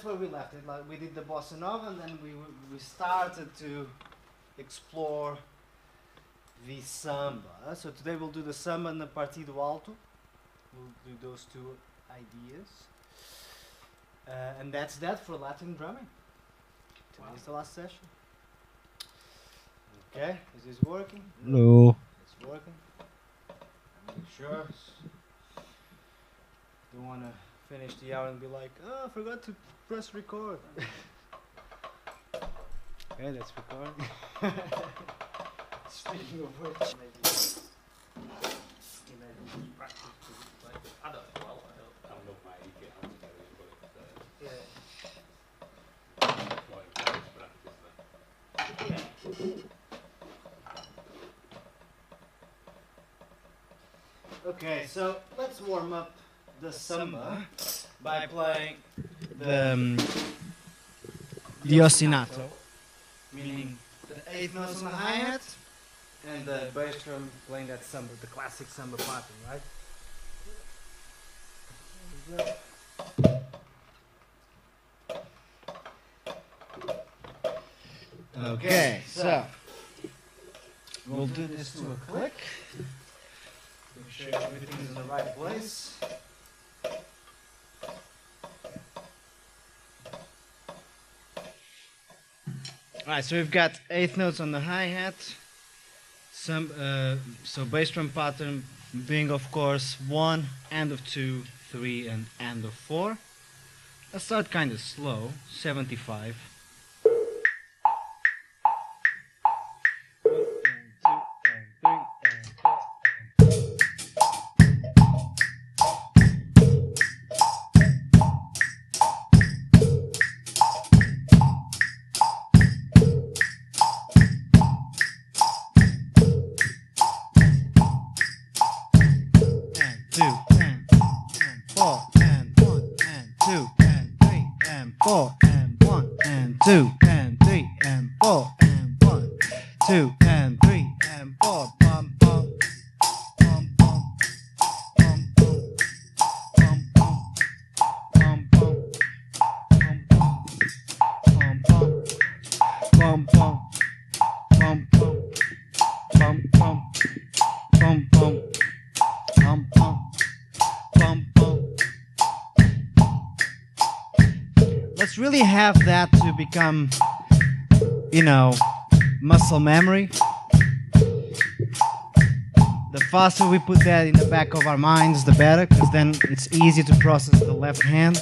where we left it. Like we did the bossa nova, and then we started to explore the samba. So today we'll do the samba and the partido alto. We'll do those two ideas, and that's that for Latin drumming. Today's the last session. Okay, is this working? No. It's working. Make sure. Don't want to finish the hour and be like, oh, I forgot to press record. Okay, that's recording. Speaking of which, maybe practice to like I don't know. I'm not my get out of it, but Yeah. Okay, so let's warm up the samba by playing the ostinato, meaning the 8 notes on the hi-hat and the bass drum playing that samba, the classic samba pattern, right? Okay, so we'll do this to a click. Make sure everything's in the right place. Alright, so we've got 8 notes on the hi-hat. So bass drum pattern being, of course, 1, end of 2, 3, and end of 4. Let's start kind of slow, 75. Let's really have that to become, muscle memory. The faster we put that in the back of our minds, the better, because then it's easy to process the left hand.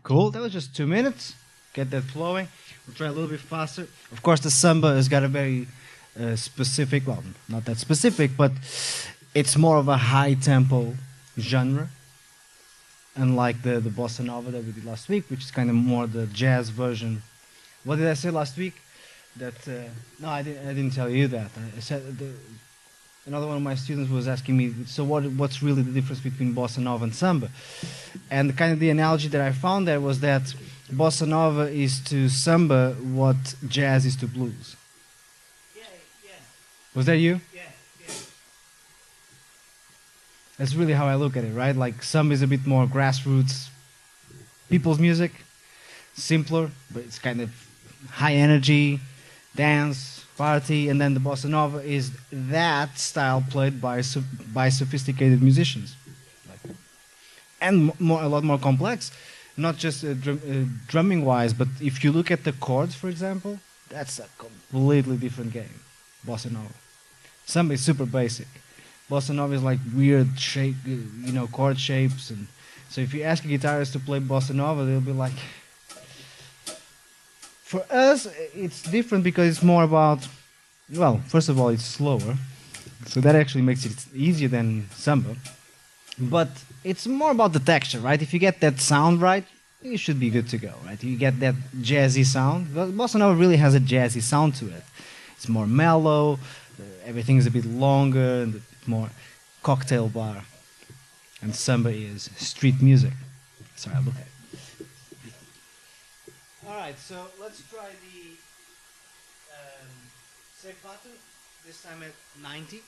Cool, that was just 2 minutes. Get that flowing. We'll try a little bit faster. Of course, the samba has got a very specific, well, not that specific, but it's more of a high tempo genre. Unlike the bossa nova that we did last week, which is kind of more the jazz version. What did I say last week? That no, I didn't tell you that. I said another one of my students was asking me, so what's really the difference between bossa nova and samba? And kind of the analogy that I found there was that bossa nova is to samba what jazz is to blues. Yeah. Was that you? Yeah. That's really how I look at it, right? Like samba is a bit more grassroots, people's music, simpler, but it's kind of high energy, dance, party, and then the bossa nova is that style played by sophisticated musicians, and a lot more complex, not just drumming wise, but if you look at the chords, for example, that's a completely different game. Bossa nova, samba is super basic, Bossa nova is like weird shape, chord shapes, and so if you ask a guitarist to play bossa nova, they'll be like. For us, it's different because it's more about. Well, first of all, it's slower, so that actually makes it easier than samba. But it's more about the texture, right? If you get that sound right, you should be good to go, right? You get that jazzy sound. Bossa nova really has a jazzy sound to it. It's more mellow, everything's a bit longer, and more cocktail bar. And samba is street music. Sorry, look at it. All right, so let's try the safe button, this time at 90.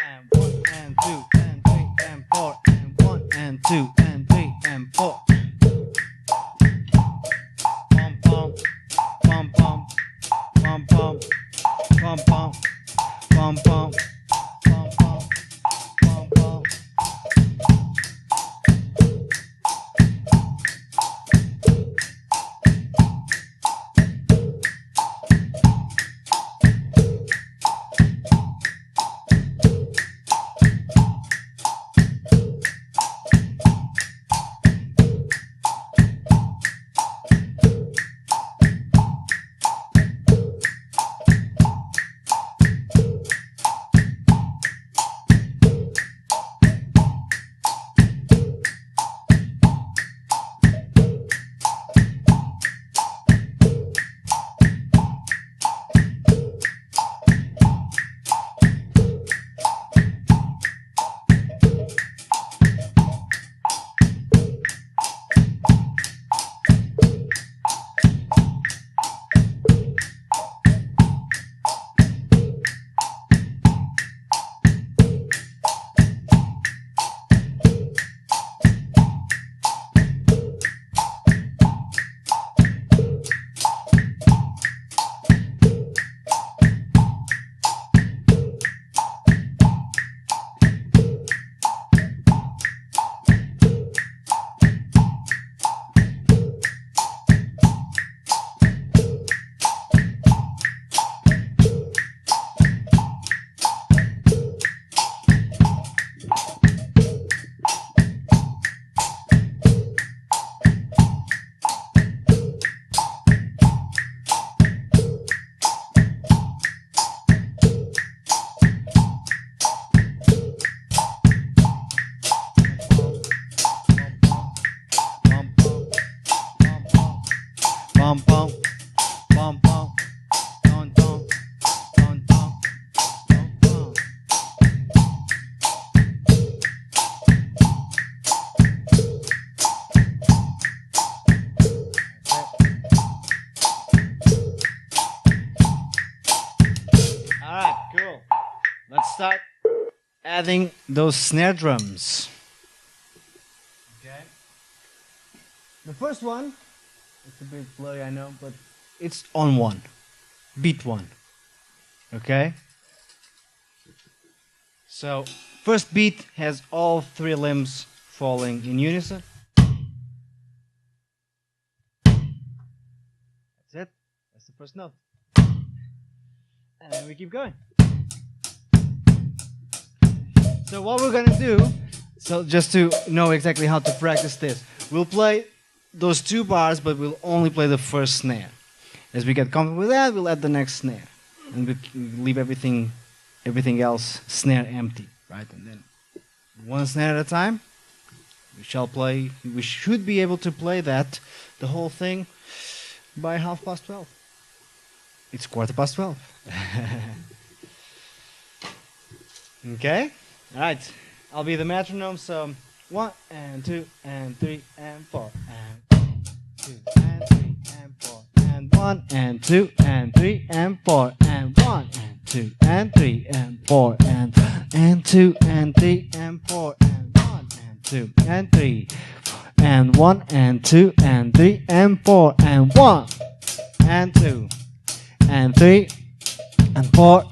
And 1 and 2 and 3 and 4 and 1 and 2 and 3 and 4. Pom pom, pom pom, pom pom, pom pom, pom pom, pom pom, pom pom. Pom pom, pom pom, don don, don don, pom pom. All right, cool. Let's start adding those snare drums. Okay. The first one, it's a bit blurry, I know, but it's on one, beat one. Okay. So first beat has all three limbs falling in unison. That's it. That's the first note. And then we keep going. So what we're gonna do, so just to know exactly how to practice this, we'll play those two bars, but we'll only play the first snare. As we get comfortable with that, we'll add the next snare, and we leave everything else snare empty, right? And then one snare at a time. We shall play. We should be able to play that, the whole thing, by 12:30. It's 12:15. Okay. All right. I'll be the metronome. So 1 and 2 and 3 and 4 and 2 and 3 and 4 and 1 and 2 and 3 and 4 and 1 and 2 and 3 and 4 and 2 and 3 and 4 and 1 and 2 and 3 and 1 and 2 and 3 and 4 and 1 and 2 and 3 and 4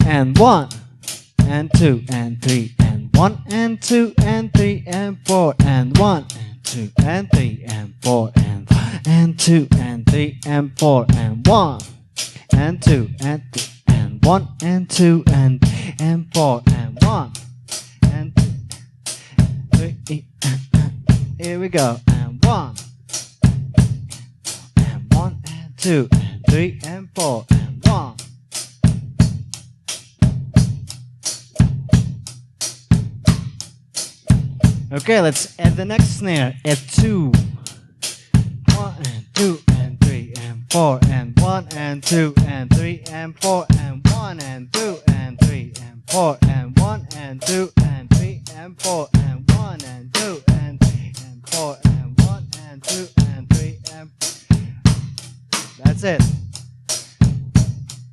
and 1 and 2 and 3 and 1 and 2 and 3 and 4 and 1 and 2 and 3 and 4 and 2 and 3 and 4 and 1 and 2 and 3 and 1 and 2 and 4 and 1 and 2 3 here we go and 1 and 1 and 2 and 3 and 4 and 1. Okay, let's add the next snare. Add 2. 1 and 2 and 3 and 4 and 1 and 2 and 3 and 4 and 1 and 2 and 3 and 4 and 1 and 2 and 3 and 4 and 1 and 2 and 3 and 4 and 1 and 2 and 3 and 4. That's it.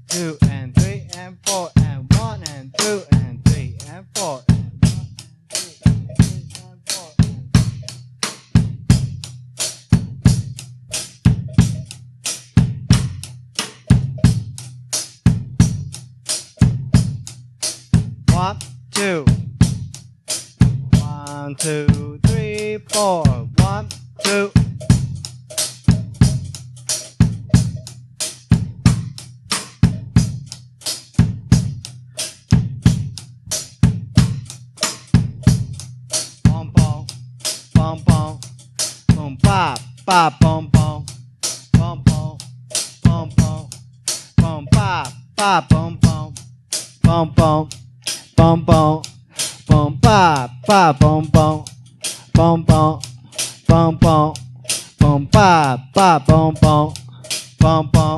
2 and 3 and 4 and 1 and 2 and 3 and 4. 1, 2, 1, 2, 3, 4, 1, 2. Bom bom, bom bom, bom ba ba bom bom, bom bom, bom bom, bom ba ba bom bom, bom bom. Bom bom, bom ba ba bom bom, bom bom, bom bom, bom ba ba bom bom, bom bom,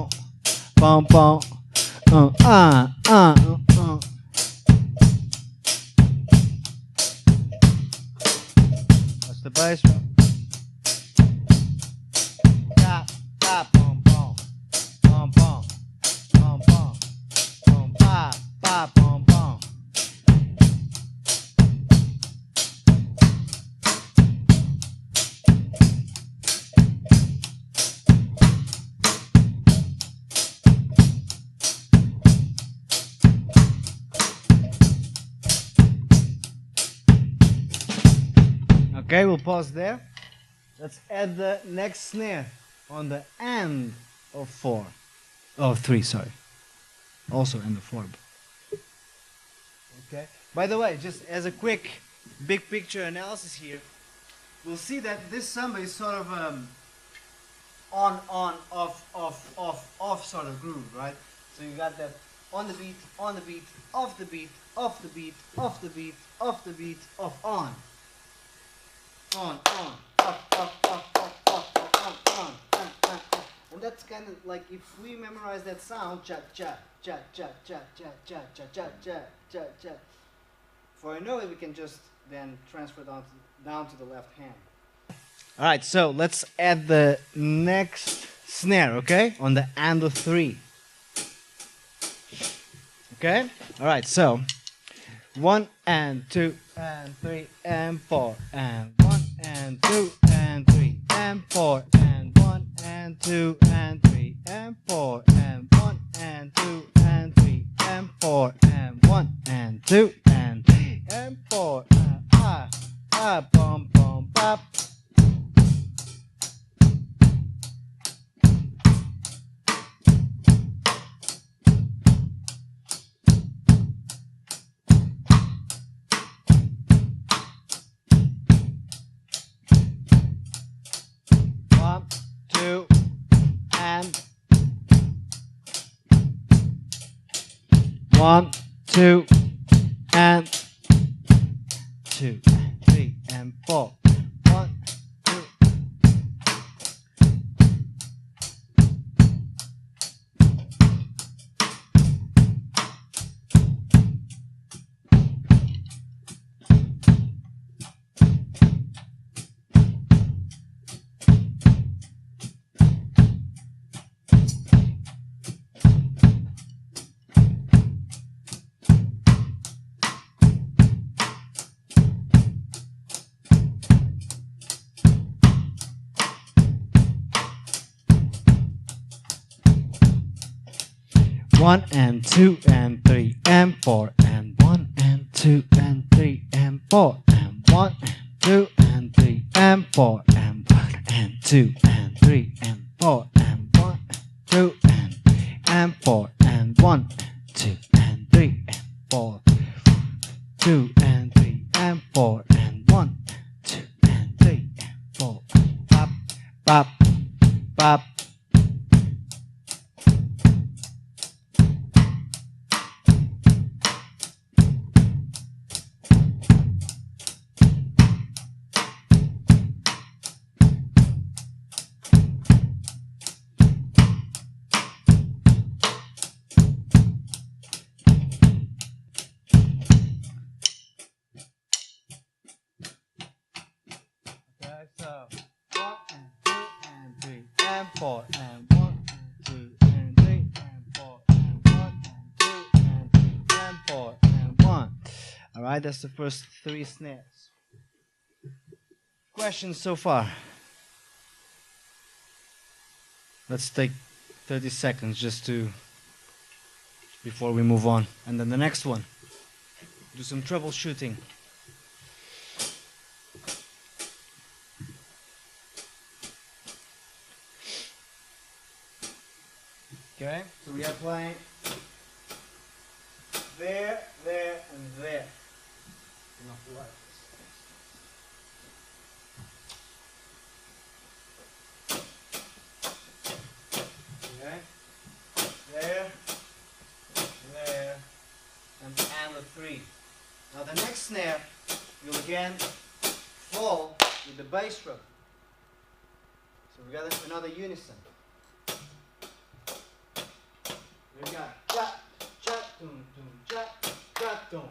bom bom, That's the bass drum. Ba ba bom bom, bom bom, bom bom, bom ba ba bom bom. Okay, we'll pause there. Let's add the next snare on the end of 4. Oh, 3, sorry. Also end of 4. Okay. By the way, just as a quick big picture analysis here, we'll see that this samba is sort of on, off sort of groove, right? So you got that on the beat, off the beat, off the beat, off the beat, off the beat, off, on, on. And that's kind of like if we memorize that sound, cha cha cha cha cha cha cha cha cha cha cha cha. For I know it, we can just then transfer down to the left hand. All right, so let's add the next snare, okay, on the end of 3. Okay. All right, so 1 and 2 and 3 and 4 and 1 and 2 and 3 and 4 and 1 and 2 and 3 and 4 and 1 and 2 and 3 and 4 and 1 and 2 and 3 and 4 bum bum bop. One, two, and 2 and 3 and 4. 1, 2. One and 2 and 3 and 4 and 1 and 2 and 3 and 4 and 1 and 2 and 3 and 4 and 1 and 2 and 3 and 4 and 1 and 2 and 4 and 1 and 2 and 3 and 4 2 and 3 and 4 and 1 2 and 3 and 4 pop pop pop. Okay, so 1 and 2 and 3 and 4 and 1 and 2 and 3 and 4 and 1 and 2 and 3 and 4 and 1. All right, that's the first 3 snares. Questions so far? Let's take 30 seconds just to before we move on, and then the next one. Do some troubleshooting. Okay, so we are playing there, there, and there. Enough light. Okay, there, there, and the 3. Now the next snare, you'll again fall with the bass drum. So we got another unison. We got ja, ja, dum, dum, ja, ja, dum.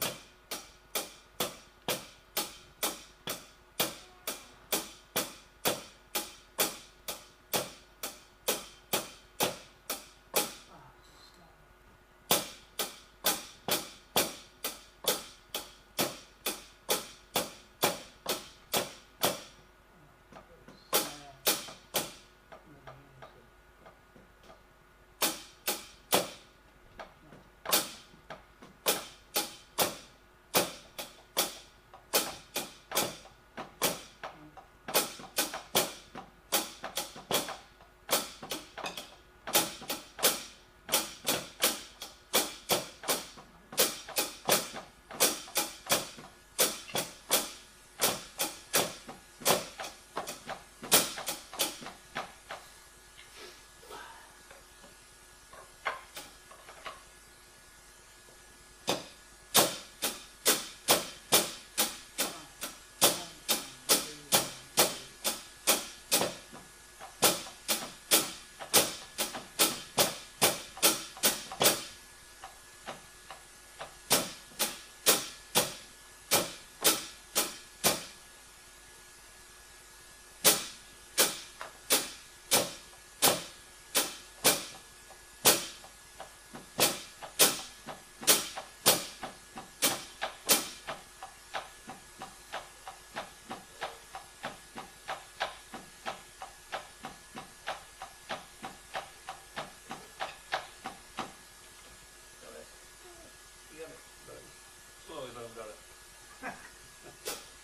Slowly but I've got it.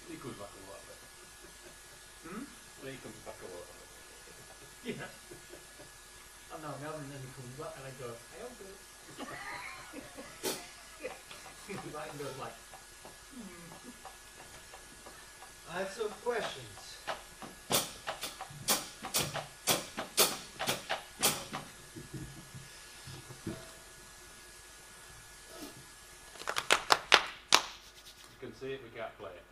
He comes back a lot bit. When he comes back a lot bit. Yeah. I know, now and then he comes back and I go, I am good. He comes back and goes like, I have some questions. You can see it, we can't play it.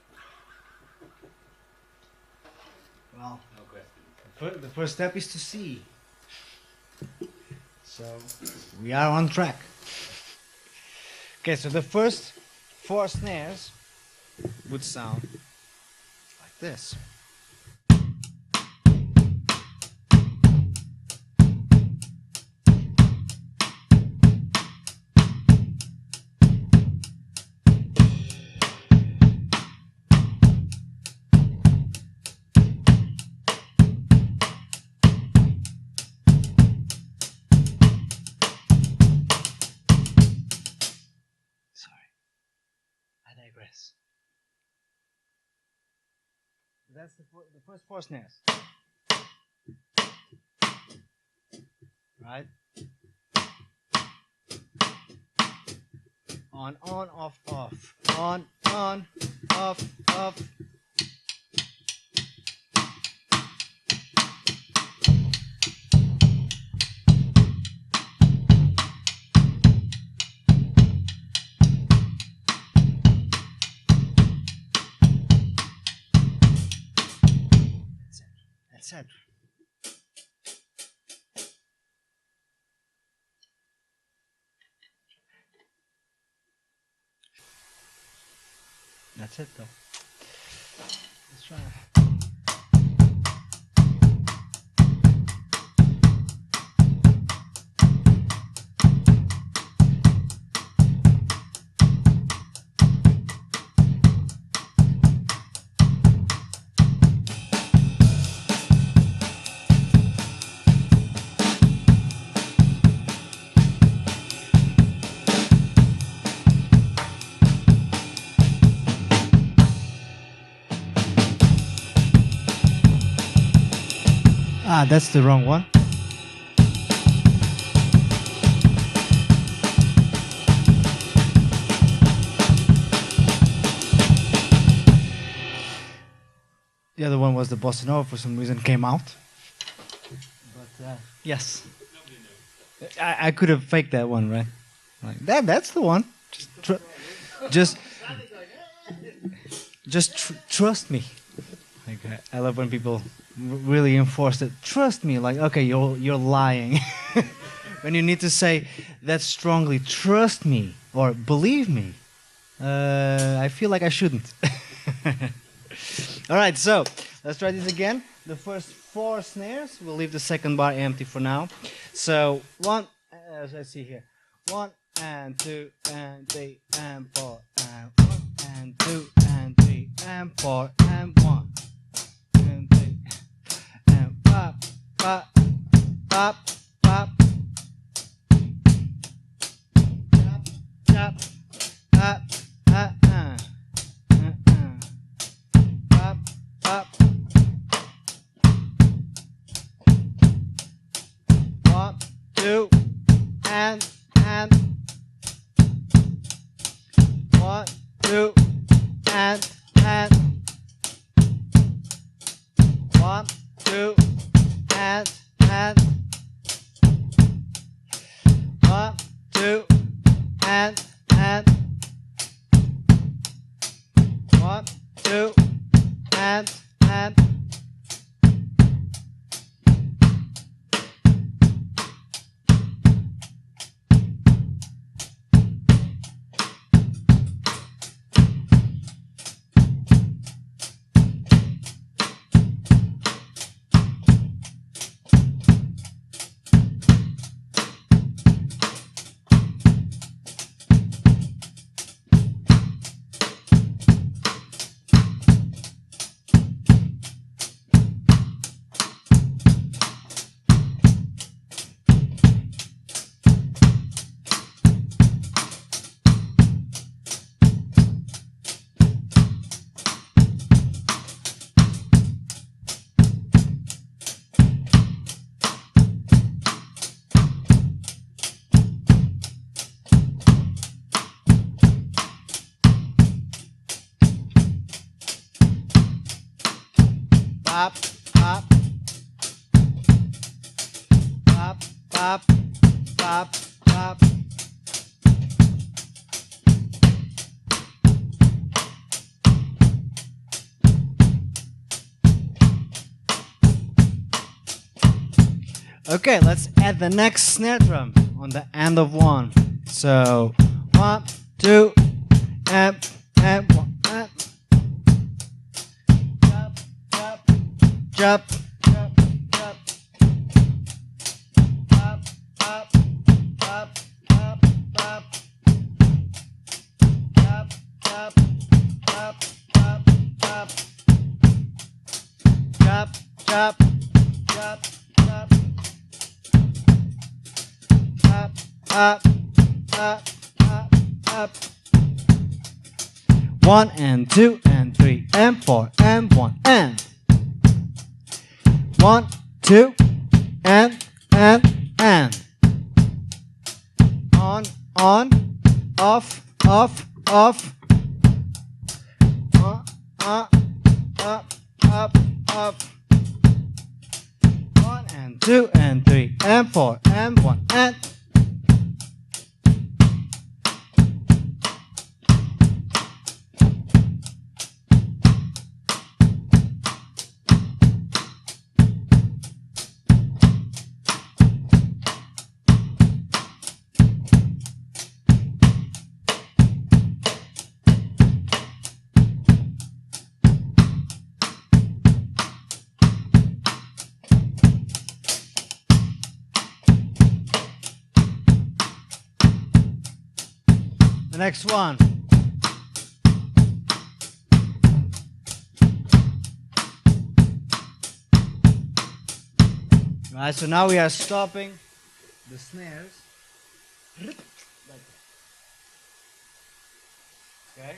Well, No questions. the first step is to see. So we are on track. Okay, so the first 4 snares would sound like this. Sorry, I digress. That's the first 4 snares. Right? On, off, off. On, off, off. That's it. That's it, though. Let's try it. Ah, that's the wrong one. The other one was the bossa nova. For some reason, came out. But yes, I could have faked that one, right? Like that's the one. Just, trust me. Like I love when people really enforce it. Trust me. Like okay, you're lying. When you need to say that strongly, trust me or believe me. I feel like I shouldn't. All right, so let's try this again. The first 4 snares. We'll leave the second bar empty for now. So 1. Let's see here. 1 and 2 and 3 and 4 and 1 and 2 and 3 and 4 and 1 and 3 and pop pop pop pop chop chop pop pop. 1 2 and 1 2 and 1 2 and 1 2 and 1 2 and pop pop pop pop pop pop. Okay, let's add the next snare drum on the end of 1. So 1 2 and 1 and jump, jump, jump, up, up, up, up, up, up, up, up, up, up, jump, jump, jump, jump, up, up, up, up. 1 and 2 and 3 and 4 and 1 and 1, 2, and. On, off, off, off. Up, up. 1 and 2 and 3 and 4 and 1 and. The next one. Right, so now we are stopping the snares. Like that. Okay.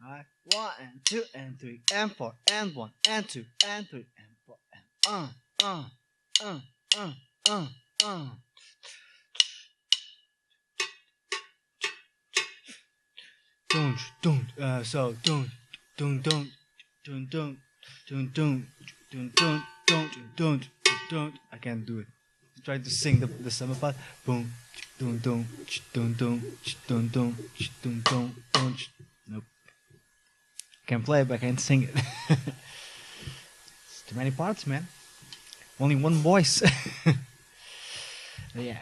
Alright, 1 and 2 and 3 and 4 and 1 and 2 and 3 and 4 and don't. I can't do it. I'm trying to sing the summer part. Boom, Nope. Can play it, but I can't sing it. It's too many parts, man. Only one voice. Yeah.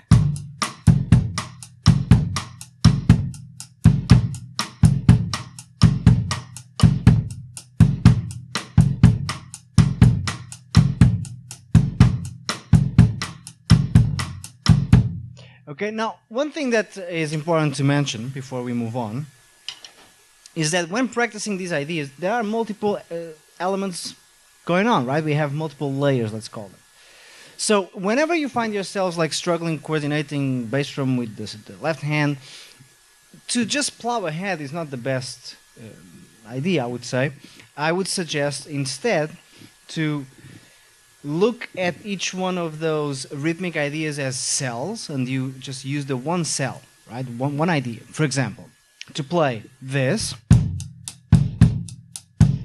Okay, now one thing that is important to mention before we move on is that when practicing these ideas, there are multiple elements going on, right? We have multiple layers, let's call them. So whenever you find yourselves like struggling coordinating bass drum with the left hand, to just plow ahead is not the best idea, I would say. I would suggest instead to look at each one of those rhythmic ideas as cells, and you just use the one cell, right? One idea. For example, to play this,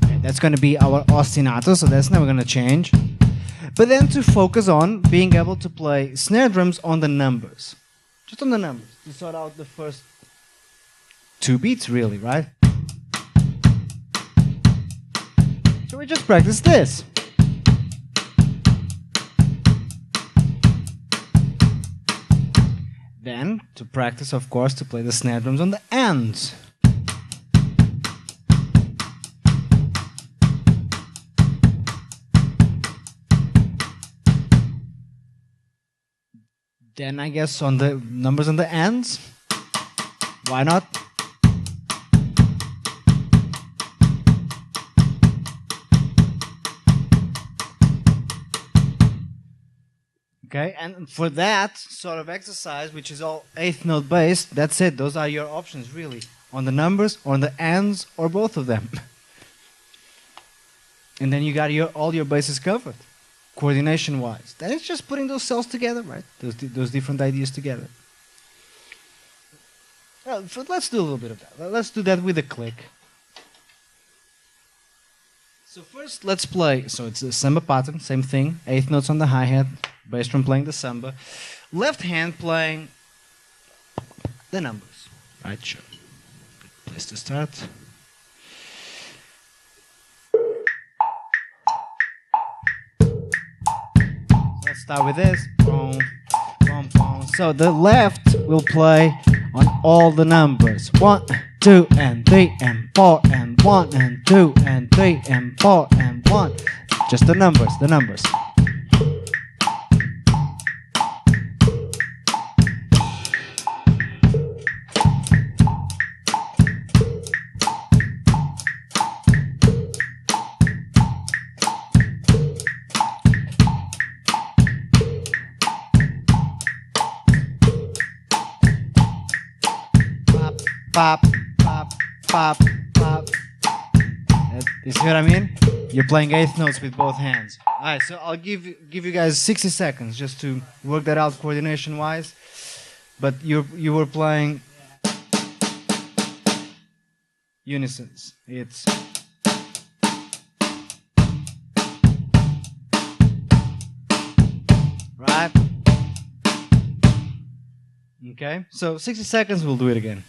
okay, that's going to be our ostinato, so that's never going to change. But then to focus on being able to play snare drums on the numbers, just on the numbers, to sort out the first 2 beats, really, right? So we just practice this. Then, to practice, of course, to play the snare drums on the ends. Then, I guess, on the numbers on the ends. Why not? Okay, and for that sort of exercise, which is all 8th note based, that's it. Those are your options, really. On the numbers, on the ends, or both of them. And then you got all your bases covered, coordination-wise. Then it's just putting those cells together, right? Those different ideas together. Well, so let's do a little bit of that. Let's do that with a click. So first, let's play. So it's a samba pattern, same thing. 8th notes on the hi-hat, bass drum playing the samba, left hand playing the numbers. Right, sure. Good place to start. Let's start with this. Boom, boom, boom. So the left will play on all the numbers. 1, 2, and 3, and 4, and 1, and 2, and 3, and 4, and 1. Just the numbers, the numbers. pop, pop, pop, pop. You see what I mean? You're playing eighth notes with both hands. All right, so I'll give you guys 60 seconds just to work that out coordination wise. But you were playing unisons. It's right. Okay, so 60 seconds. We'll do it again.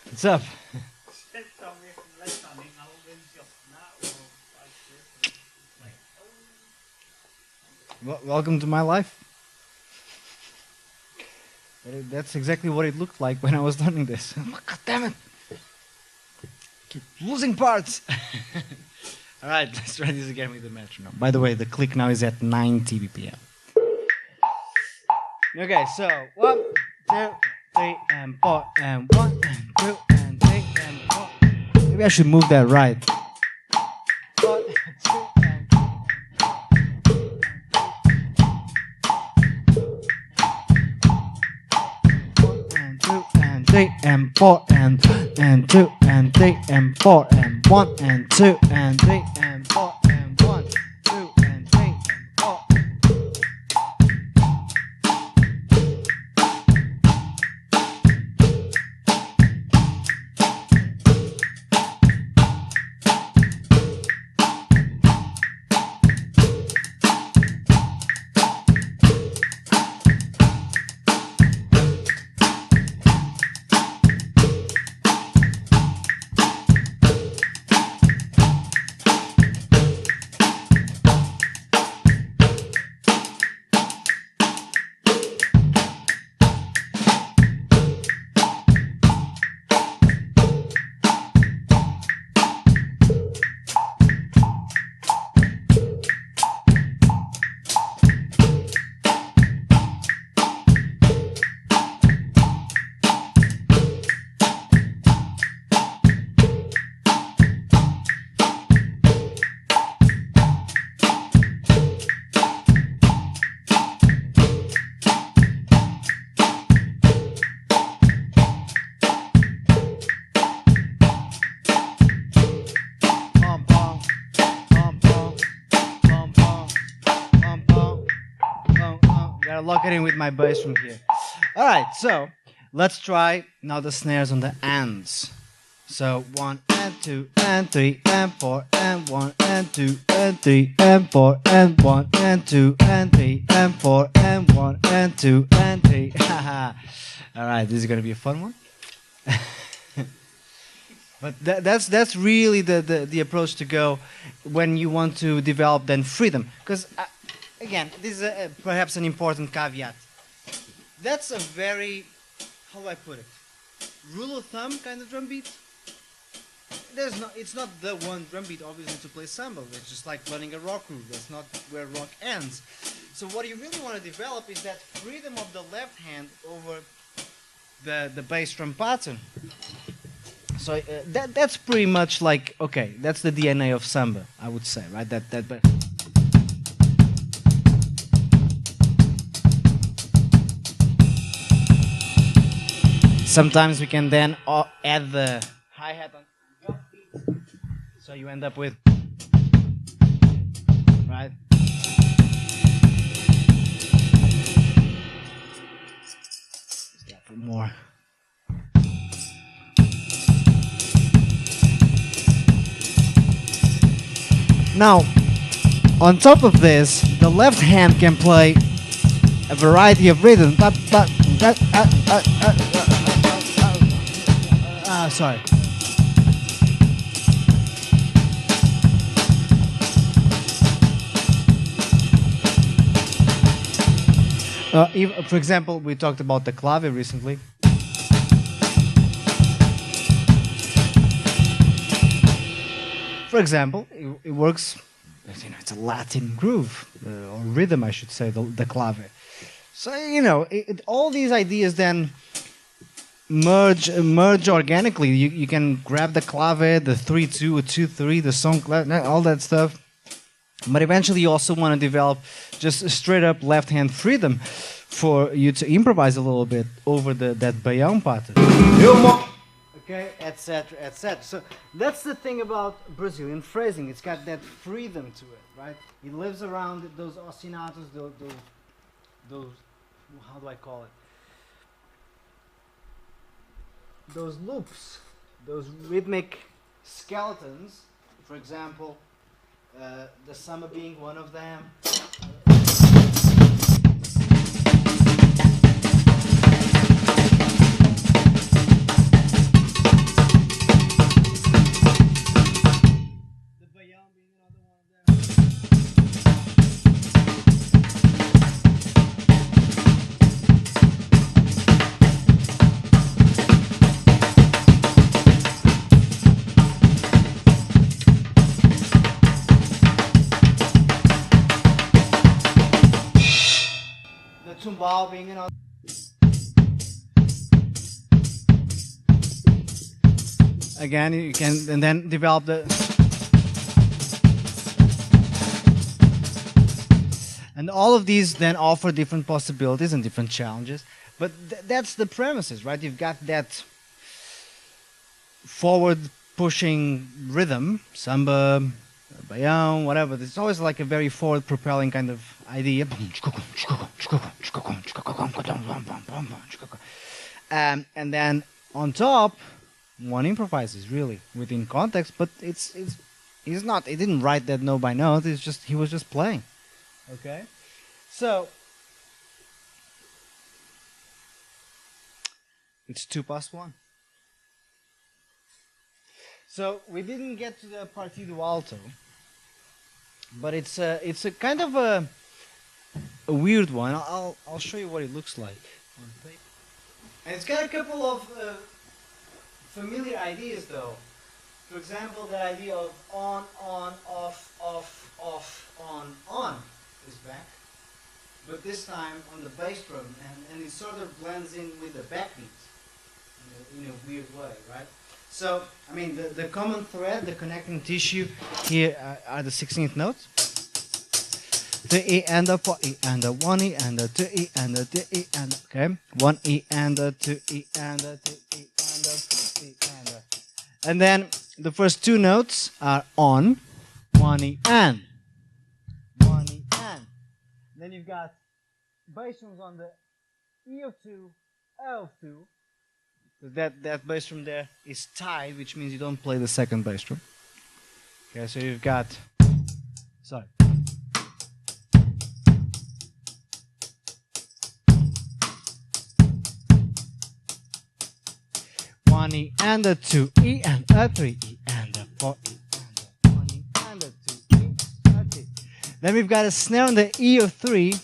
What's up? Welcome to my life. That's exactly what it looked like when I was learning this. God damn it! Keep losing parts. All right, let's try this again with the metronome. By the way, the click now is at 90 BPM. Okay, so 1, 2, 3, and 4, and 1, and 2, and 3, and 4. Maybe I should move that right. 1, 2, and 3 and 4 and 2 and 3 and 4 and 1 and 2 and 3 and 4 and 1, 2 and 3 and 4. Gotta lock it in with my bass from here. Alright, so let's try now the snares on the ends. So 1 and 2 and 3 and 4 and 1 and 2 and 3 and 4 and 1 and 2 and 3 and 4 and 1 and 2 and 3. Alright, this is gonna be a fun one. But that's really the approach to go when you want to develop then freedom. Because again, this is perhaps an important caveat. That's a very, how do I put it, rule of thumb kind of drum beat. It's not the one drum beat obviously to play samba. It's just like learning a rock groove. That's not where rock ends. So what you really want to develop is that freedom of the left hand over the bass drum pattern. So that's pretty much like, okay, that's the DNA of samba, I would say, right? But sometimes we can then add the hi-hat on the beat, so you end up with, right? Just that for more. Now, On top of this, the left hand can play a variety of rhythms. Sorry. For example, we talked about the clave recently. For example, it works. You know, it's a Latin groove or rhythm, I should say, the clave. So you know, all these ideas then merge organically. You can grab the clave, the 3/2 or 2/3, the song, all that stuff. But eventually, you also want to develop just a straight up left hand freedom for you to improvise a little bit over that baião pattern. Okay, etc., etc. So that's the thing about Brazilian phrasing. It's got that freedom to it, right? It lives around those ostinatos, those how do I call it? Those loops, those rhythmic skeletons. For example, the samba being one of them. Tumbal being another. Again, you can and then develop the. And all of these then offer different possibilities and different challenges. But that's the premises, right? You've got that forward pushing rhythm, samba, baião, whatever. It's always like a very forward propelling kind of idea. And then on top, one improvises really within context, but he's not. He didn't write that note by note. He was just playing. Okay, so it's 2+1. So we didn't get to the partido alto, but it's a kind of a weird one. I'll show you what it looks like on paper. And it's got a couple of familiar ideas though. For example, the idea of on, off, on is back, but this time on the bass drum, and it sort of blends in with the backbeat in a weird way, right? So, I mean, the common thread, the connecting tissue here are the 16th notes. The E and the 4 E and the 1 E and the 2 E and the 3 E and the, okay, 1 E and the 2 E and the 3 E and the 4 E and the, and then the first two notes are on, 1 E and, 1 E and. Then you've got bass drums on the E of 2, L of 2. That bass drum there is tied, which means you don't play the second bass drum. Okay, so you've got, sorry. One E and a 2 E and a 3 E and a 4 E and a 1 E and a 2 E and a 3. Then we've got a snare on the E of 3.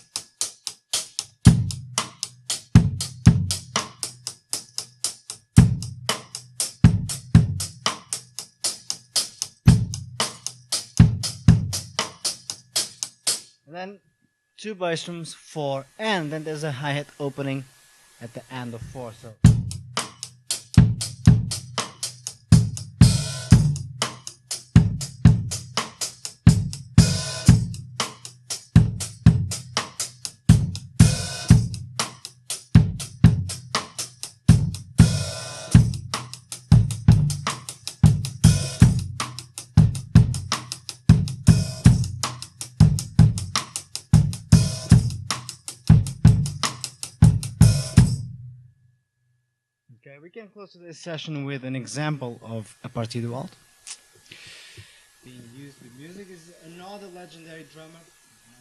Then two bass drums, 4, and then there's a hi-hat opening at the end of 4. So okay, we can close this session with an example of a partido alto. being used with music is another legendary drummer,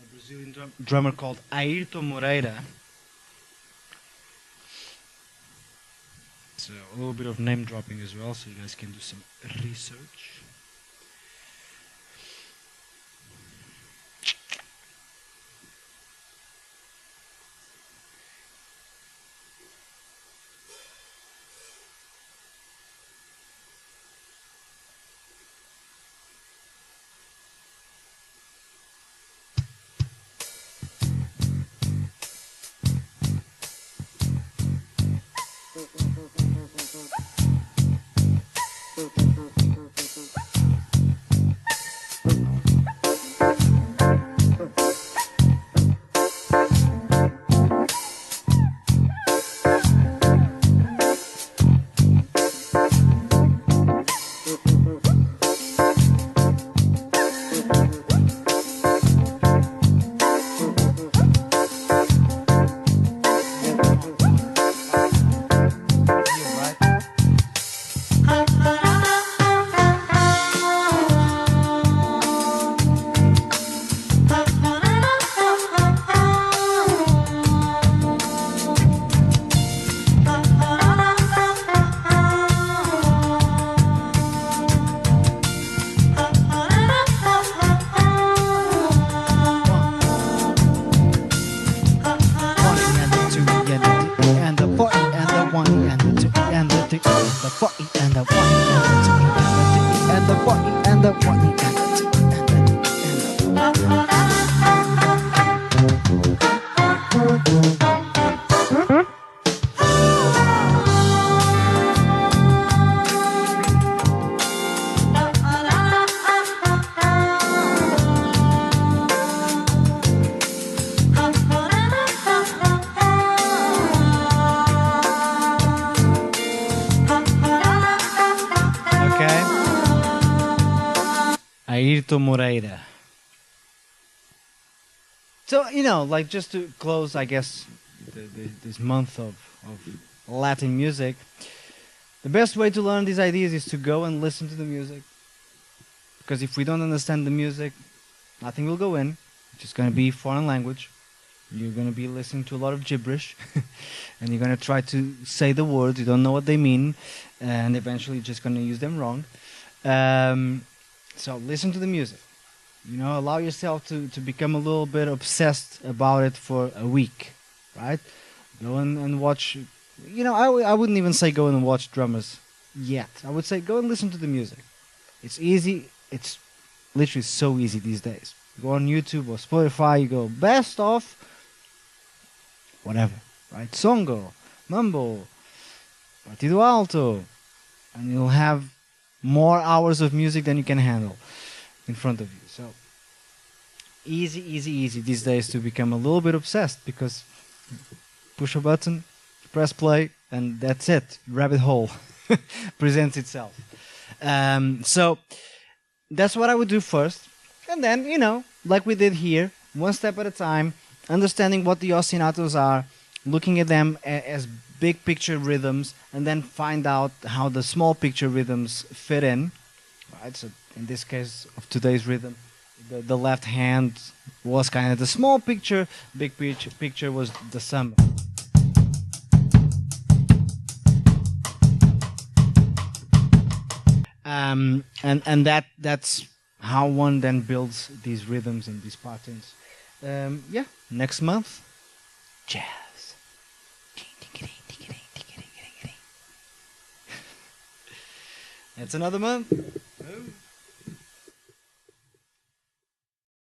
a Brazilian drummer called Ayrton Moreira. So a little bit of name dropping as well, so you guys can do some research. Ayrton Moreira. So, like just to close, I guess, this month of Latin music, the best way to learn these ideas is to go and listen to the music. Because if we don't understand the music, nothing will go in. It's just going to be foreign language. You're going to be listening to a lot of gibberish. And you're going to try to say the words. You don't know what they mean. And eventually you're just going to use them wrong. So listen to the music. Allow yourself to become a little bit obsessed about it for a week, right? Go and watch. I wouldn't even say go and watch drummers yet. I would say go and listen to the music. It's easy. It's literally so easy these days. You go on YouTube or Spotify, you go best of whatever, right? Songo, Mambo, Partido Alto, and you'll have more hours of music than you can handle in front of you. So easy these days to become a little bit obsessed, because push a button, press play, and that's it. Rabbit hole presents itself. So that's what I would do first. And then, like we did here, one step at a time, understanding what the ostinatos are, looking at them as big picture rhythms, and then find out how the small picture rhythms fit in. Right? So in this case of today's rhythm, the left hand was kind of the small picture, big picture was the samba. And that's how one then builds these rhythms and these patterns. Next month, jazz. That's another month.